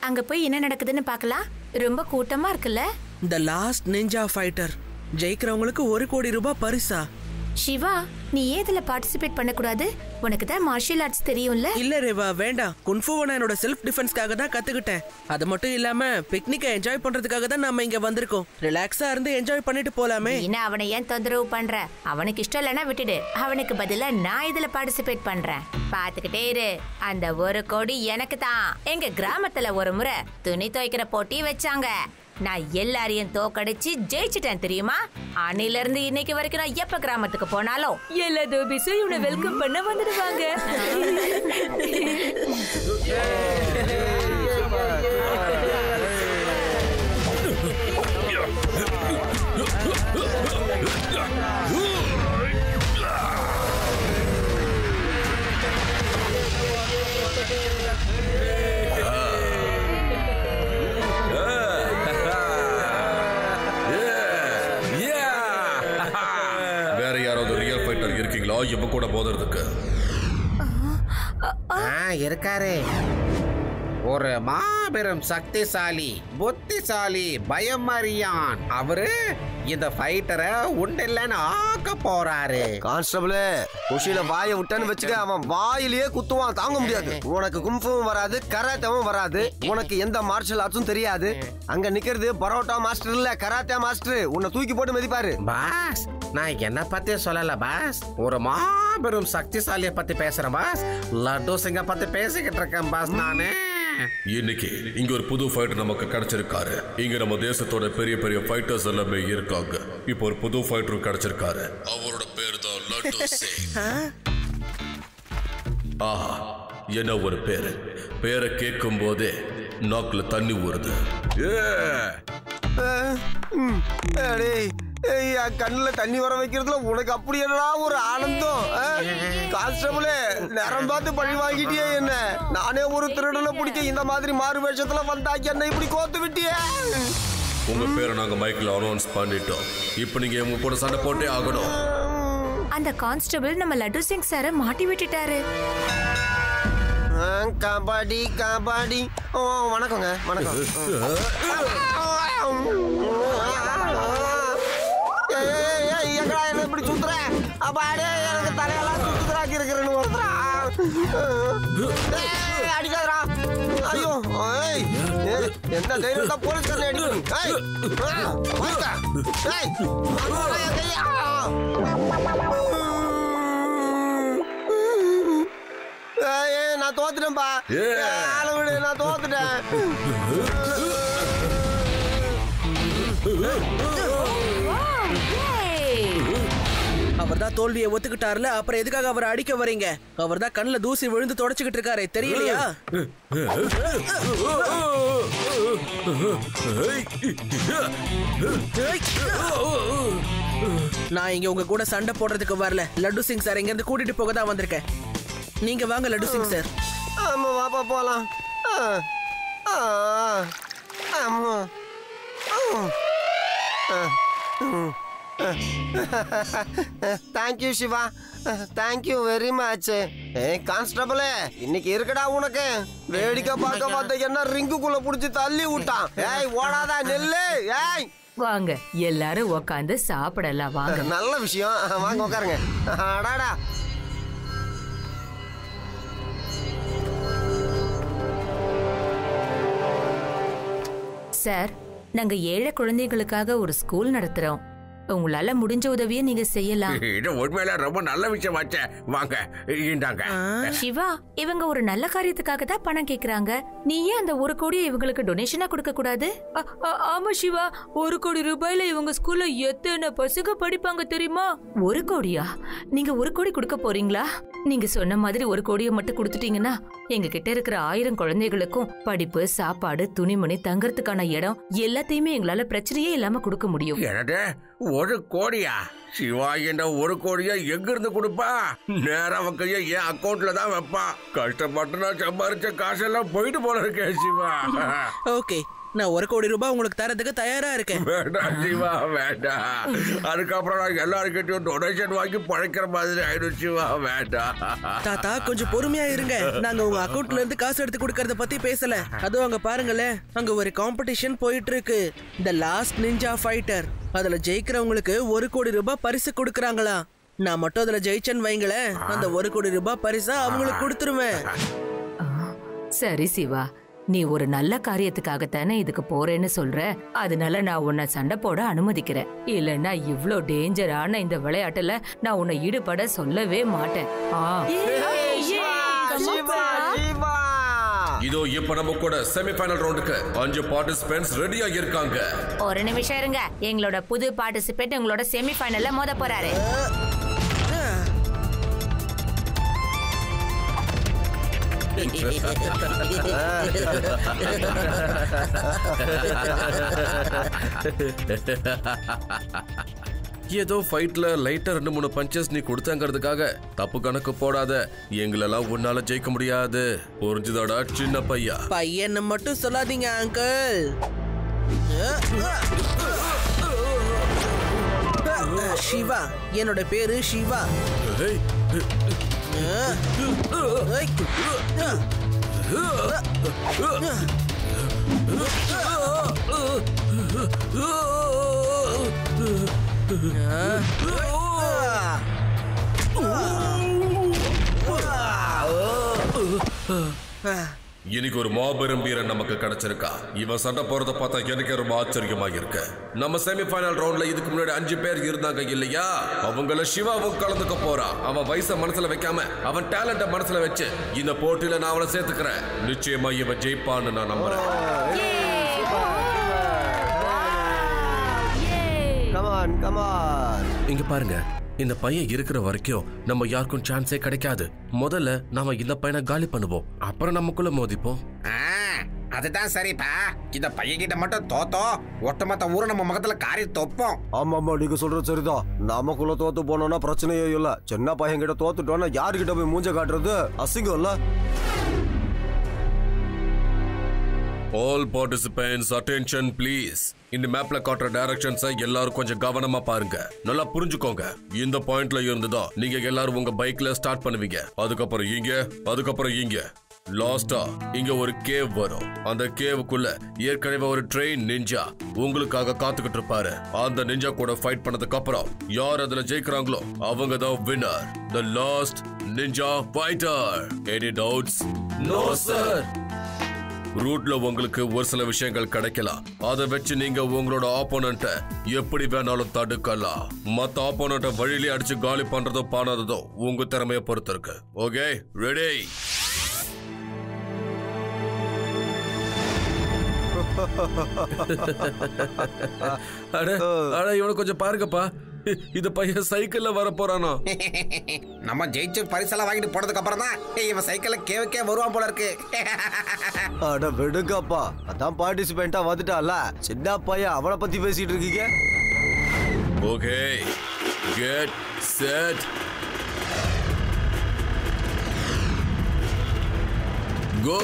அங்க போய் என்ன நடக்குதுன்னு பார்க்கலாம். ரொம்ப கூட்டமா இருக்குல்ல. தி லாஸ்ட் நிஞ்சா ஃபைட்டர் ஜெயிக்கிறவங்களுக்கு 1 கோடி ரூபாய் பரிசா? சிவா, நீ ஏன் இதுல பார்ட்டிசிபேட் பண்ண கூடாது? உனக்கு தான் மார்ஷியல் ஆர்ட்ஸ் தெரியும்ல. இல்ல ரேவா, வேண்டாம். குன்ஃபுவை நான் என்னோட செல்ஃப் டிஃபென்ஸ்க்காக தான் கத்துக்கிட்டேன். அது மட்டும் இல்லாம பிக்னிக்கை என்ஜாய் பண்றதுக்காக தான் நாம இங்க வந்திருக்கோம். ரிலாக்ஸா இருந்து என்ஜாய் பண்ணிட்டு போலாமே. நீ அவனை ஏன் தொந்தரவு பண்ற? அவனுக்கு இஷ்டம் இல்லைன்னா விட்டுடு. அவனுக்கு பதிலா நான் இதுல பார்ட்டிசிபேட் பண்றேன். பாத்துக்கிட்டே இரு. அந்த 1 கோடி எனக்கு தான். எங்க கிராமத்துல ஒரு முறை துணி துவைக்கிற போட்டி வச்சாங்க. நான் எல்லாரையும் தோக்கடிச்சு ஜெயிச்சிட்டேன் தெரியுமா? அன்னில இருந்து இன்னைக்கு வரைக்கும் நான் எப்ப கிராமத்துக்கு போனாலும் எல்லா தோபிஸும் இவனை வெல்கம் பண்ண வந்துடுவாங்க. இருக்கீங்களா இவ கூட போதுறதுக்கு? இருக்காரு. ஒரு மாபெரும் சக்திசாலி, புத்திசாலி, பயமறியான். அவரு இந்த ஃபைட்டரை உண்டில்லன்னு ஆக்க போறாரு. கான்ஸ்டபிள், குஷியில வாயை விட்டான்னு வச்சுக்க, அவன் வாயிலேயே குத்துவான், தாங்க முடியாது. உனக்கு கும்ஃபுவும் வராது, கராத்தேவும் வராது, உனக்கு எந்த மார்ஷல் ஆர்ட்ஸும் தெரியாது. அங்க நிக்கிறது பரோட்டா மாஸ்டர் இல்ல, கராத்தே மாஸ்டர். உன்னை தூக்கி போட்டு மிதிப்பாரு. பாஸ், நான் என்ன பத்தி சொல்லல பாஸ், ஒரு மாபெரும் சக்திசாலியை பத்தி பேசுறேன் பாஸ். லட்டு சிங்க பத்தி பேசிக்கிட்டு இருக்கேன் பாஸ் நானு. இன்னைக்கு இங்க ஒரு புது ஃபைட்டர் நமக்கு கிடைச்சிருக்காரு. இங்க நம்ம தேசத்தோட பெரிய பெரிய ஃபைட்டர்ஸ் எல்லாமே இருக்காங்க. இப்போ ஒரு புது ஃபைட்டரும் கிடைச்சிருக்காரு. அவரோட பேர் தான் லட்டு சிங். ஆஹா, என்ன ஒரு பேரு! பேரை கேட்கும் போதே நாக்குல தண்ணி ஊறுது. கண்ணுல தண்ணி வர வைக்கிறதுல உனக்கு அப்படி என்னடா ஒரு ஆனந்தம்? கான்ஸ்டபிளே, நேரம் பார்த்து பழி வாங்கிட்டியே என்ன? நானே ஒரு திருடனை பிடிக்க இந்த மாதிரி மாறு வேஷத்துல வந்தாக்கி என்ன இப்படி கோத்து விட்டியே? உங்க பேரை நாங்க மைக்ல அனௌன்ஸ் பண்ணிட்டோம். இப்போ நீங்க உங்க கூட சண்டை போட்டே ஆகணும். அந்த கான்ஸ்டபிள் நம்ம லட்டு சிங் சாரை மாட்டி விட்டுட்டாரு. கபாடி கபாடி. ஓ, வணக்கங்க. வணக்கம். இப்படி சுத்துற அப்பாடே, எனக்கு தலையெல்லாம் சுத்துறாக்கி இருக்கிறேன்னு ஒருத்தரா அடிக்காதரா. ஐயோ, என்ன தைரியம் தான் போலீஸ்காரன் அடிக்கணும்? நான் தோத்துட்டேன்பா. அளவிடு, நான் தோத்துட்டேன். அவர் தான் தோல்வியை ஒத்துக்கிட்டாருல, அப்புறம் எதுக்காக அவரை அடிக்க வரீங்க? அவர் தான் கண்ணுல தூசி விழுந்து தொடச்சுக்கிட்டு இருக்காரு, தெரியலையா? நான் இங்க உங்க கூட சண்டை போடுறதுக்கு வரல. லட்டு சிங் சார் இங்க இருந்து கூட்டிட்டு போக தான் வந்திருக்கேன். நீங்க வாங்க லட்டு சிங் சார். ஆமா, வாப்பா போலாம். ஆமா. Thank you Siva, thank you very much. கான்ஸ்டபிளே, இன்னைக்கு இருக்கடா உனக்கு. வேடிக்கை பார்க்க பார்த்த என்ன ரிங்குக்குள்ள புடிச்சு தள்ளி விட்டான். ஏய், ஓடாதா நெல்லு. ஏய், வாங்க எல்லாரும் உட்காந்து சாப்பிடலாம். வாங்க. நல்ல விஷயம், வாங்க உட்காருங்க. அடாடா. சார், நாங்க ஏழை குழந்தைகளுக்காக ஒரு ஸ்கூல் நடத்துறோம். உங்களால முடிஞ்ச உதவியை நீங்க செய்யலாம். இது உண்மையில ரொம்ப நல்ல விஷயம் ஆச்சே. வாங்க, இந்தாங்க. சிவா, இவங்க ஒரு நல்ல காரியத்துக்காக தான் பணம் கேக்குறாங்க. நீ ஏன் அந்த 1 கோடியை இவங்களுக்கு டொனேஷனா கொடுக்க கூடாது? ஆமா சிவா, 1 கோடி ரூபாயில இவங்க ஸ்கூல்ல எத்தனை பசங்க படிப்பாங்க தெரியுமா? 1 கோடியா? நீங்க 1 கோடி கொடுக்க போறீங்களா? நீங்க சொன்ன மாதிரி 1 கோடியை மட்டும் கொடுத்துட்டீங்கன்னா எங்க கிட்ட இருக்கிற 1000 குழந்தைகளுக்கும் படிப்பு, சாப்பாடு, துணிமணி, தங்கறதுக்கான இடம் எல்லாத்தையுமே எங்களால பிரச்சனையே இல்லாம கொடுக்க முடியும். 1 கோடியா? சிவா, என்ன 1 கோடியா எங்க இருந்து கொடுப்பா? நேரம் வைக்கைய என் அக்கௌண்ட்ல தான் வைப்பா. கஷ்டப்பட்டு நான் சம்பாரிச்ச காசெல்லாம் போயிட்டு போல இருக்கேன் சிவா. ஓகே, நான் 1 கோடி ரூபாய் உங்களுக்கு தரதுக்கு தயாரா இருக்கேன். வேண்டாம் சிவா, வேண்டாம். அதுக்கப்புறம் நான் எல்லாருக்கிட்டையும் டொனேஷன் வாங்கி பழைக்கிற மாதிரி ஆயிடும் சிவா, வேண்டாம். தாத்தா கொஞ்சம் பொறுமையா இருங்க. நாங்க உங்க அக்கவுண்ட்ல இருந்து காசு எடுத்து கொடுக்கறத பத்தி பேசல. அதுவும் அங்க பாருங்களேன், அங்க ஒரு காம்படிஷன் போயிட்டு இருக்கு. தி லாஸ்ட் நிஞ்சா ஃபைட்டர். அதுல ஜெயிக்கிறவங்களுக்கு 1 கோடி ரூபாய் பரிசு கொடுக்கறாங்களா. நான் மட்டும் அதுல ஜெயிச்சேன்னு வைங்களேன், அந்த 1 கோடி ரூபாய் பரிசா அவங்களுக்கு கொடுத்துருவேன். சரி சிவா, நீ ஒரு நல்ல காரியத்துக்காகத்தானே இதுக்கு போறேன்னு சொல்ற. அதனால நான் உன்னை சண்டை போட அனுமதிக்கிறேன். இல்லன்னா இவ்ளோ டேஞ்சரான இந்த விளையாட்டுல நான் உன்னை ஈடுபட சொல்லவே மாட்டேன். இதோ இப்ப நம்ம கூட செமிஃபைனல் ரவுண்டுக்கு 5 பார்ட்டிசிபென்ட்ஸ் ரெடியா இருக்காங்க. ஒரு நிமிஷம் இருங்க, எங்களோட புது பார்ட்டிசிபென்ட் உங்களோட செமிஃபைனல்ல மோத போறாரு. ஏதோ ஃபைட்ல லைட்டா 2-3 பஞ்சஸ் நீ கொடுத்தங்கிறதுக்காக தப்பு கணக்கு போடாத. எங்களெல்லாம் உன்னால ஜெயிக்க முடியாது, புரிஞ்சுதாடா சின்ன பையா? பையன் மட்டும் சொல்லாதீங்க அங்கிள். சிவா, என்னோட பேரு சிவா. இன்னைக்கு ஒரு மாபெரும் வீரன் நமக்கு கிடைச்சிருக்கா. இவன் சண்டை போறத பார்த்தா எனக்கு ரொம்ப ஆச்சரியமா இருக்கு. நம்ம செமிஃபைனல் ரவுண்ட்ல இதுக்கு முன்னாடி 5 பேர் இருந்தாங்க இல்லையா? அவங்கள சிவாவும் கலந்துக்க போறான். அவன் வயசை மனசுல வைக்காம அவன் டேலண்ட மனசுல வச்சு இந்த போட்டியில நான் அவனை சேர்த்துக்கிறேன். நிச்சயமா இவன் ஜெயிப்பான்னு நான் நம்புறேன். இங்க பாருங்க, இந்த பையன் இருக்கிற வரைக்கும் நம்ம யாருக்கும் சான்ஸே கிடைக்காது. முதல்ல நாம இந்த பையனை காலி பண்ணுவோம், அப்புறம் நமக்குள்ள மோதிப்போம். அதுதான் சரிப்பா. இந்த பையன் கிட்ட மட்டும் தோத்தோ ஒட்டுமொத்த ஊரை நம்ம முகத்துல காரி தொப்போம். ஆமாமா, நீங்க சொல்றது சரிதான். நமக்குள்ள தோத்து போனோம்னா பிரச்சனையே இல்ல. சின்ன பையன் கிட்ட தோத்துட்டோம்னா யாருக்கிட்ட போய் மூஞ்ச காட்டுறது? அசிங்கம் இல்ல? All participants attention please. இந்த மேப்ல காட்டுற டைரக்ஷன்ஸை எல்லாரும் கொஞ்சம் கவனமா பாருங்க. நல்லா புரிஞ்சுக்கோங்க. இந்த பாயிண்ட்ல இருந்துதா நீங்க எல்லாரும் உங்க பைக்ல ஸ்டார்ட் பண்ணுவீங்க. அதுக்கப்புறம் இங்க லாஸ்டா இங்க ஒரு கேவ் வரும். அந்த கேவுக்குள்ள ஏற்கனவே ஒரு ட்ரெயின் நிஞ்சா உங்களுக்காக காத்துக்கிட்டு இருப்பாரு. அந்த நிஞ்சா கூட ஃபைட் பண்ணதுக்கு அப்புறம் யார் அதுல ஜெயிக்கிறாங்களோ அவங்க தான் winner. The last ninja fighter. Any doubts? No sir. ரூட்ல உங்களுக்கு ஒரு சில விஷயங்கள் கிடைக்கலாம். அதை வச்சு நீங்க உங்களோட ஆப்போனண்ட்டை எப்படி வேணாலும் தடுக்கலாம். மத்த ஆப்போனண்ட்டை வழியிலே அடிச்சு காலி பண்றதோ பானாததோ உங்க திறமையை பொறுத்து இருக்கு. Okay, ready? அட இவனை கொஞ்சம் பாருங்கப்பா, இந்த பையன் சைக்கிள்ல வர போறானோ. நம்ம ஜெயிச்சு பரிசெல்லாம் வாங்கிட்டு போனதுக்கு அப்புறம் தான் இவன் சைக்கிள்ல கேவக்கே வருவான் போல இருக்கு. அட விடுங்கப்பா, அதான் பார்ட்டிசிபெண்டா வந்துட்டால. சின்ன பையன் அவளை பத்தி பேசிட்டு இருக்கீங்க. Okay, get set go.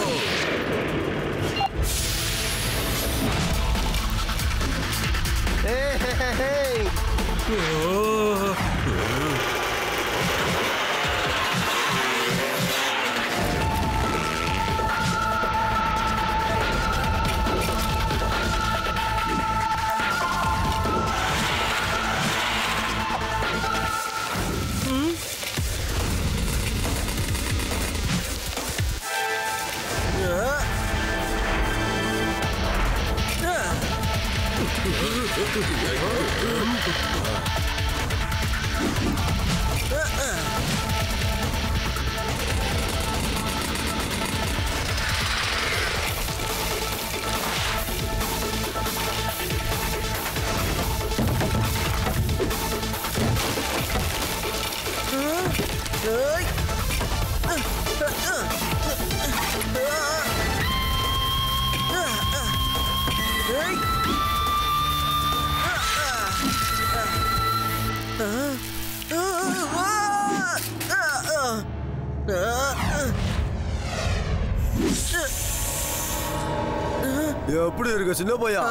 எப்படி இருக்க சின்ன பையா?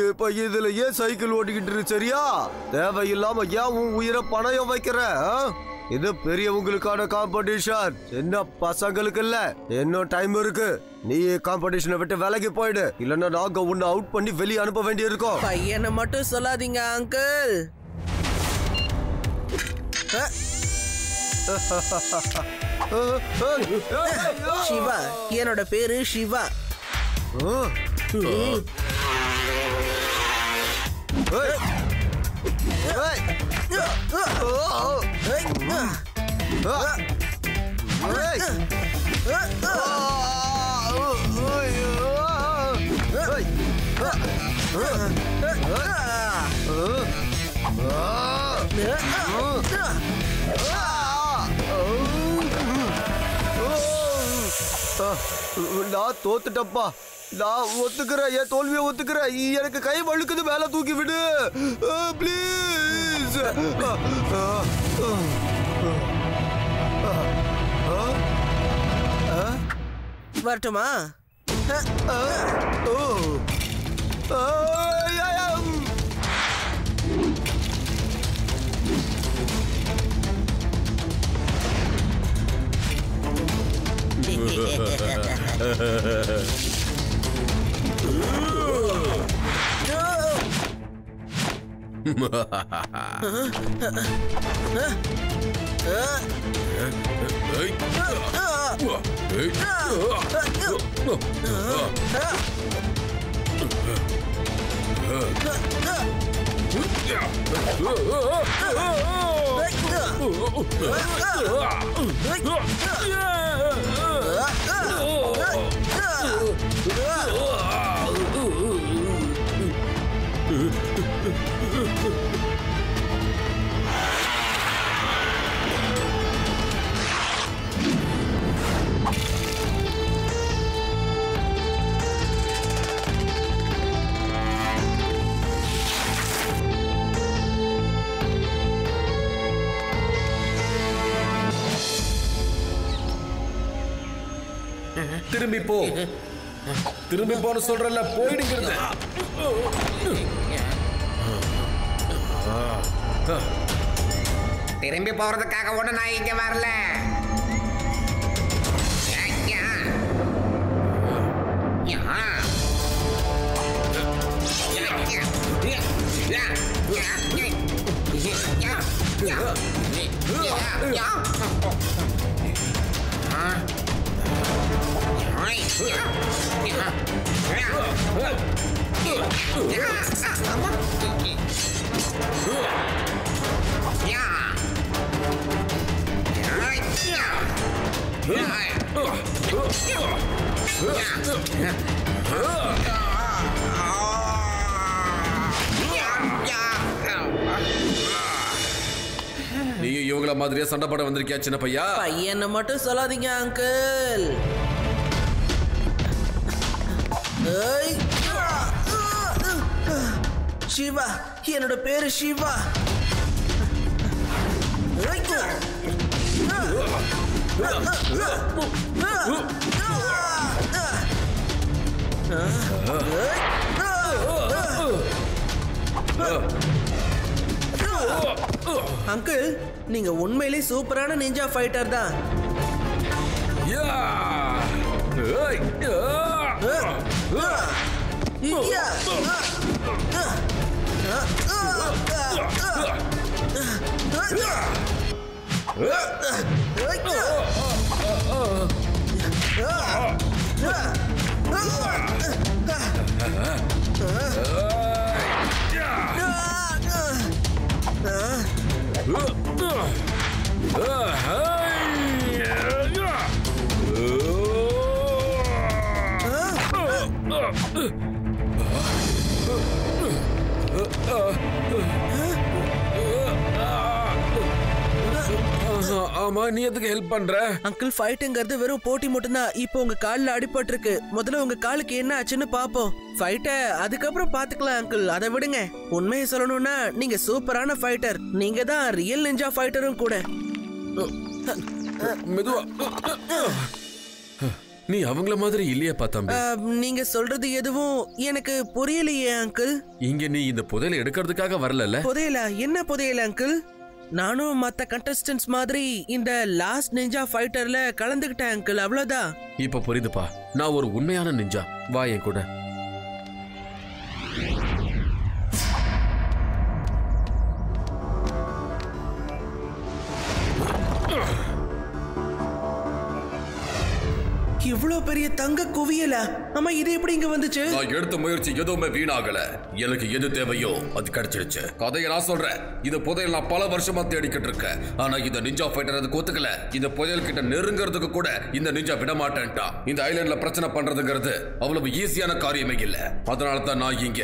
இப்ப இதுல ஏன் சைக்கிள் ஓட்டிக்கிட்டு இருக்கு சரியா? தேவையில்லாம ஏன் உன் உயிரை பணயம் வைக்கிற? இது பெரியவங்களுக்கான காம்படிஷன், சின்ன பசங்களுக்கு இல்ல. இன்னும் டைம் இருக்கு. நீ காம்படிஷனை விட்டு விலகி போயிடு, இல்லன்னா நாங்க உன்னை அவுட் பண்ணி வெளியே அனுப்ப வேண்டி இருக்கும். பையனை மட்டும் சொல்லாதீங்க அங்கிள். சிவா, என்னோட பேரு சிவா. நான் தோத்துட்டப்பா. நான் ஒத்துக்கிறேன், என் தோல்வியை ஒத்துக்கிறேன். எனக்கு கை வழுக்குது, மேல தூக்கி விடு ப்ளீஸ். வரட்டுமா? திரும்பி போ, திரும்பி போன்னு சொல்றல, போயிடுங்கிறது. திரும்பி போறதுக்காக ஒண்ணு நான் இங்க வரல. நீ இவங்கள மாதிரியே சண்டை போட வந்திருக்கியா சின்ன பையா? பையனை மட்டும் சொல்லாதீங்க அங்கிள். சிவா, என்னோட பேரு சிவா. அங்கிள், நீங்க உண்மையிலே சூப்பரான நிஞ்சா ஃபைட்டர் தான். ஆமா, நீ எதுக்கு ஹெல்ப் பண்ற? அங்கிள், ஃபைட்டுங்கிறது வெறும் போட்டி மட்டும்தான். இப்போ உங்க கால்ல அடிபட்டு இருக்கு. முதல்ல உங்க காலுக்கு என்ன ஆச்சுன்னு பாப்போம். ஃபைட்ட அதுக்கப்புறம் பாத்துக்கலாம் அங்கிள், அதை விடுங்க. உண்மையை சொல்லணும்னா நீங்க சூப்பரான ஃபைட்டர். நீங்க தான் ரியல் நிஞ்சா ஃபைட்டரும் கூட. மெதுவா. நீ அவங்கள மாதிரி இல்லையேப்பா தம்பி. நீங்க சொல்றது எதுவும் எனக்கு புரியலையே அங்கிள். இங்க நீ இந்த புதையலை எடுக்கிறதுக்காக வரல. புதையலா? என்ன புதையல அங்கிள்? நானும் மத்த கண்டஸ்டன்ட்ஸ் மாதிரி இந்த லாஸ்ட் நிஞ்சா ஃபைட்டர்ல கலந்துக்கிட்டேன் அங்கிள், அவ்வளவுதான். இப்ப புரியுதுப்பா, நான் ஒரு உண்மையான நிஞ்சா. வா என் கூட. இவ்வளவு பெரிய தங்க குவியலா? ஆமா, இது எப்படி இங்க வந்துச்சு? நான் எடுத்த முயற்சி எதுவுமே வீணாகல. எனக்கு எது தேவையோ அது கிடைச்சிருச்சு. கதையை நான் சொல்றேன். இந்த புதையல் நான் பல வருஷமா தேடிக்கிட்டு இருக்கேன். ஆனா இந்த நிஞ்சா ஃபைட்டர் அதுக்கு ஒத்துக்கல. இந்த புதையல் கிட்ட நெருங்கிறதுக்கு கூட இந்த நிஞ்சா விட மாட்டேன்ட்டான். இந்த ஐலண்ட்ல பிரச்சனை பண்றதுங்கிறது அவ்வளவு ஈஸியான காரியமே இல்ல. அதனால தான் நான் இங்க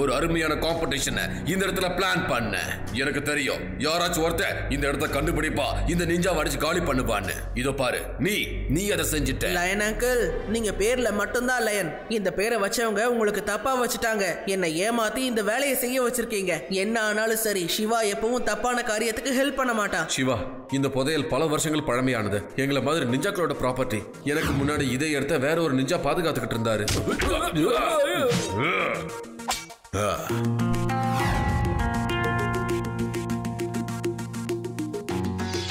ஒரு அருமையான காம்படிஷனை இந்த இடத்துல பிளான் பண்ணேன். எனக்கு தெரியும் யாராச்சும் ஒருத்தர் இந்த இடத்த கண்டுபிடிப்பா, இந்த நிஞ்சா அடிச்சு காலி பண்ணுவான்னு. இதோ பாரு, நீ அதை செஞ்சுட்ட. லயன் அங்கிள், நீங்க பேர்ல மட்டும்தான் லயன். இந்த பேரை வச்சவங்க உங்களுக்கு தப்பா வச்சுட்டாங்க. என்னை ஏமாத்தி இந்த வேலையை செய்ய வச்சிருக்கீங்க. என்ன ஆனாலும் சரி, சிவா எப்பவும் தப்பான காரியத்துக்கு ஹெல்ப் பண்ண மாட்டான். சிவா, இந்த புதையல் பல வருஷங்கள் பழமையானது. எங்களை மாதிரி நிஞ்சாக்களோட ப்ராப்பர்ட்டி. எனக்கு முன்னாடி இதே இடத்த வேற ஒரு நிஞ்சா பாதுகாத்துக்கிட்டு இருந்தாரு.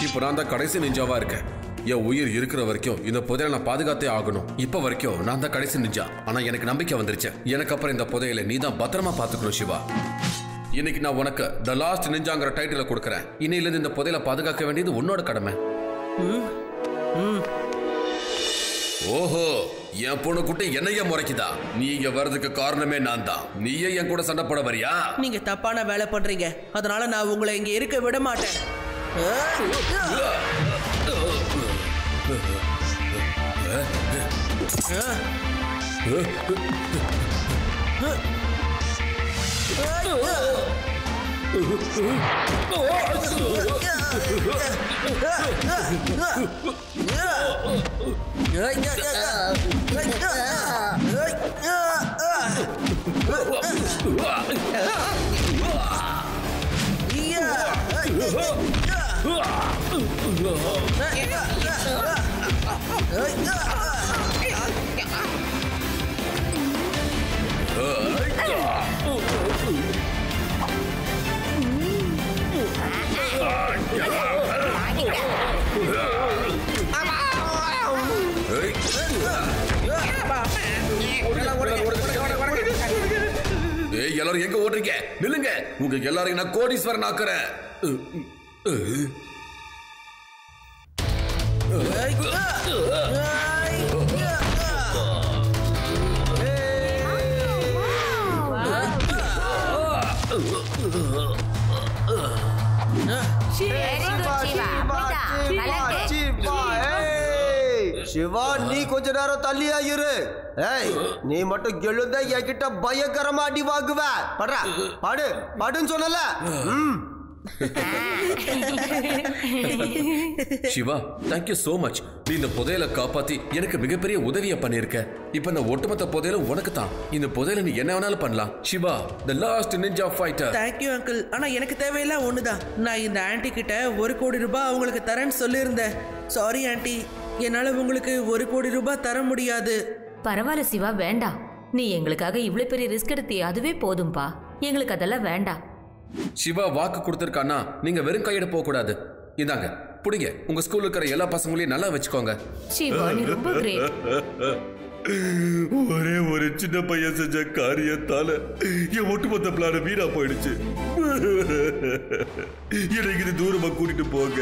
இப்ப நான் தான் கடைசி நிஞ்சாவா இருக்கேன். என் உயிர் இருக்கிற வரைக்கும் இந்த புதையலை நான் பாதுகாத்தே ஆகணும். இப்ப வரைக்கும் நான் தான் கடைசி நிஞ்சா. ஆனா எனக்கு நம்பிக்கை வந்துருச்சு. எனக்கு அப்புறம் இந்த புதையலை நீ தான் பத்திரமா பாத்துக்கணும் சிவா. இன்னைக்கு நான் உனக்கு த லாஸ்ட் நிஞ்சாங்கிற டைட்டில கொடுக்கறேன். இன்னையில இருந்து இந்த புதையலை பாதுகாக்க வேண்டியது உன்னோட கடமை. ஓஹோ, என் பொண்ணு குட்டி என்னைய முறைக்குதா? நீ இங்க வர்றதுக்கு காரணமே நான் தான். நீயே என் கூட சண்டை போட வரியா? நீங்க தப்பான வேலை பண்றீங்க. அதனால நான் உங்களை இங்க இருக்க விட மாட்டேன். எல்லாரும் எங்க ஓடுறீங்க? நில்லுங்க. உங்க எல்லாரையும் நான் கோடீஸ்வரன் ஆக்குறேன். சிவா, நீ கொஞ்ச நேரம் தள்ளியா இரு. நீ மட்டும் எழுத என்கிட்ட பயங்கரமா அடி வாங்குவ. படுறா, பாடு பாடுன்னு சொன்னல. Shiva, thank you so much. நீ இந்த புதையலை காப்பாத்தி எனக்கு மிகப்பெரிய உதவியை பண்ணிருக்க. இப்ப இந்த ஒட்டுமொத்த புதையலும் உனக்கு தான். இந்த புதையலை நீ என்ன வேணாலும் பண்ணலாம். Shiva, the last ninja fighter. Thank you uncle. ஆனா எனக்கு தேவையெல்லாம் ஒண்ணுதான். நான் இந்த ஆன்ட்டி கிட்ட 1 கோடி ரூபாய் அவங்களுக்கு தரேன்னு சொல்லியிருந்தேன். சாரி ஆன்ட்டி, என்னால உங்களுக்கு 1 கோடி ரூபாய் தர முடியாது. பரவாயில்ல சிவா, வேண்டாம். நீ எங்களுக்காக இவ்வளவு பெரிய ரிஸ்க் எடுத்தியே, அதுவே போதும்பா. எங்களுக்கு அதெல்லாம் வேண்டாம். சிவா வாக்கு கொடுத்திருக்கானா, நீங்க வெறும் கையிட போக கூடாது. இந்தாங்க, புடிங்க. உங்க ஸ்கூல்ல இருக்கிற எல்லா பசங்களையும் நல்லா வச்சுக்கோங்க. சிவா, நீ ரொம்ப கிரேட். ஒரே ஒரு சின்ன பையன் செஞ்ச காரியத்தால என் ஒட்டுமொத்த பிளான வீணா போயிடுச்சு. எனக்கு இது தூரமா கூட்டிட்டு போங்க.